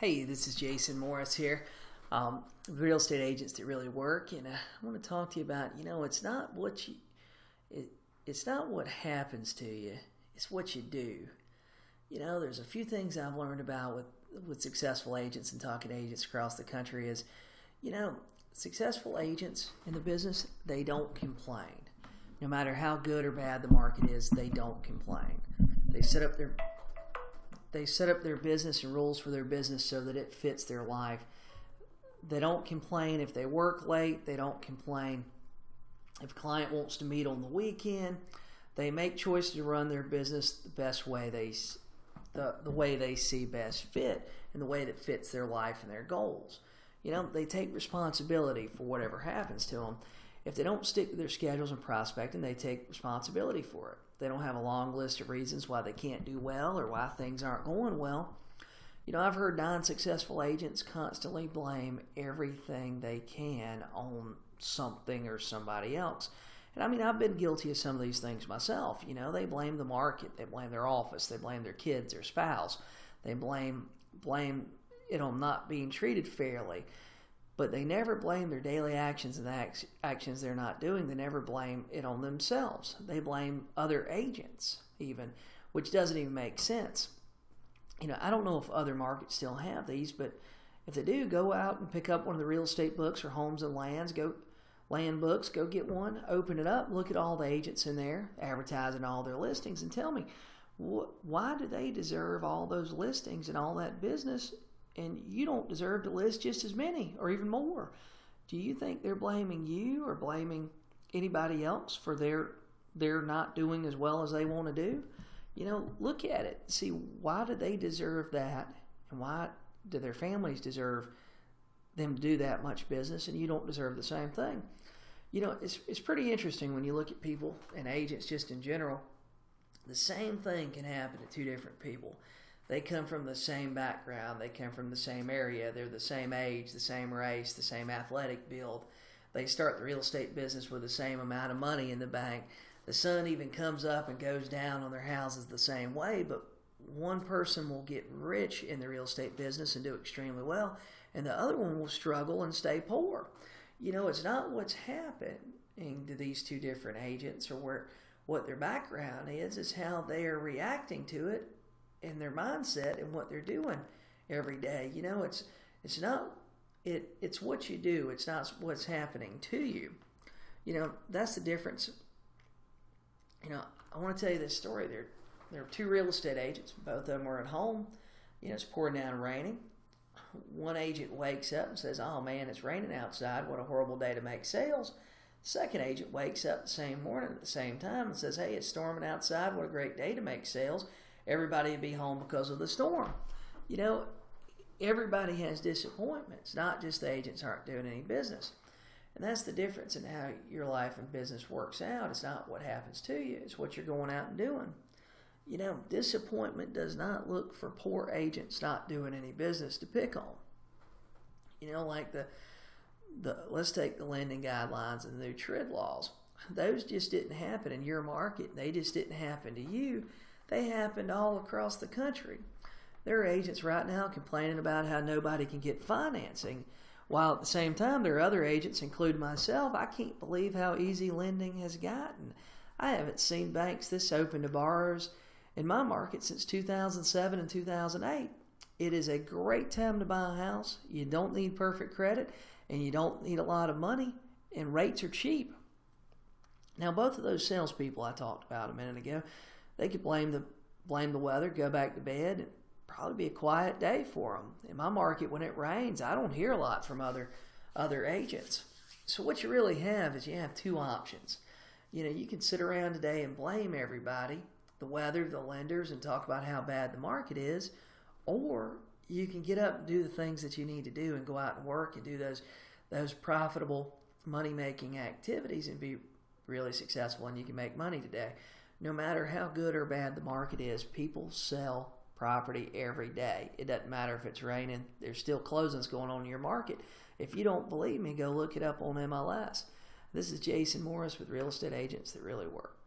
Hey, this is Jason Morris here, real estate agents that really work, and I want to talk to you about, it's not it's not what happens to you, it's what you do. There's a few things I've learned about with successful agents and talking to agents across the country is, successful agents in the business, they don't complain. No matter how good or bad the market is, they don't complain. They set up their business and rules for their business so that it fits their life. They don't complain if they work late. They don't complain if a client wants to meet on the weekend. They make choices to run their business the best way the way they see best fit and the way that fits their life and their goals. They take responsibility for whatever happens to them. If they don't stick to their schedules and prospecting, they take responsibility for it. They don't have a long list of reasons why they can't do well or why things aren't going well. I've heard non-successful agents constantly blame everything they can on something or somebody else. And I've been guilty of some of these things myself. They blame the market, they blame their office, they blame their kids, their spouse. They blame it on not being treated fairly. But they never blame their daily actions and the actions they're not doing. They never blame it on themselves. They blame other agents even, which doesn't even make sense. I don't know if other markets still have these, but if they do, go out and pick up one of the real estate books or homes and lands, land books, go get one, open it up, look at all the agents in there advertising all their listings, and tell me, why do they deserve all those listings and all that business, and you don't deserve to list just as many or even more? Do you think they're blaming you or blaming anybody else for their not doing as well as they want to do? Look at it. See, why do they deserve that, and why do their families deserve them to do that much business, and you don't deserve the same thing? It's pretty interesting when you look at people and agents just in general. The same thing can happen to two different people. They come from the same background. They come from the same area. They're the same age, the same race, the same athletic build. They start the real estate business with the same amount of money in the bank. The sun even comes up and goes down on their houses the same way, but one person will get rich in the real estate business and do extremely well, and the other one will struggle and stay poor. It's not what's happening to these two different agents or what their background is. It's how they are reacting to it and their mindset and what they're doing every day. It's what you do. It's not what's happening to you. That's the difference. I want to tell you this story. There are two real estate agents. Both of them were at home. It's pouring down and raining. One agent wakes up and says, "Oh man, it's raining outside. What a horrible day to make sales." The second agent wakes up the same morning at the same time and says, "Hey, it's storming outside. What a great day to make sales. Everybody will be home because of the storm." Everybody has disappointments, not just the agents aren't doing any business. And that's the difference in how your life and business works out. It's not what happens to you, it's what you're going out and doing. Disappointment does not look for poor agents not doing any business to pick on. Like let's take the lending guidelines and the new TRID laws. Those just didn't happen in your market. They just didn't happen to you. They happened all across the country. There are agents right now complaining about how nobody can get financing, while at the same time there are other agents, including myself. I can't believe how easy lending has gotten. I haven't seen banks this open to borrowers in my market since 2007 and 2008. It is a great time to buy a house. You don't need perfect credit, and you don't need a lot of money, and rates are cheap. Now, both of those salespeople I talked about a minute ago, they could blame the weather, go back to bed, and probably be a quiet day for them. In my market, when it rains, I don't hear a lot from other agents. So what you really have is you have two options. You can sit around today and blame everybody, the weather, the lenders, and talk about how bad the market is, or you can get up and do the things that you need to do and go out and work and do those profitable money-making activities and be really successful, and you can make money today. No matter how good or bad the market is, people sell property every day. It doesn't matter if it's raining. There's still closings going on in your market. If you don't believe me, go look it up on MLS. This is Jason Morris with Real Estate Agents That Really Work.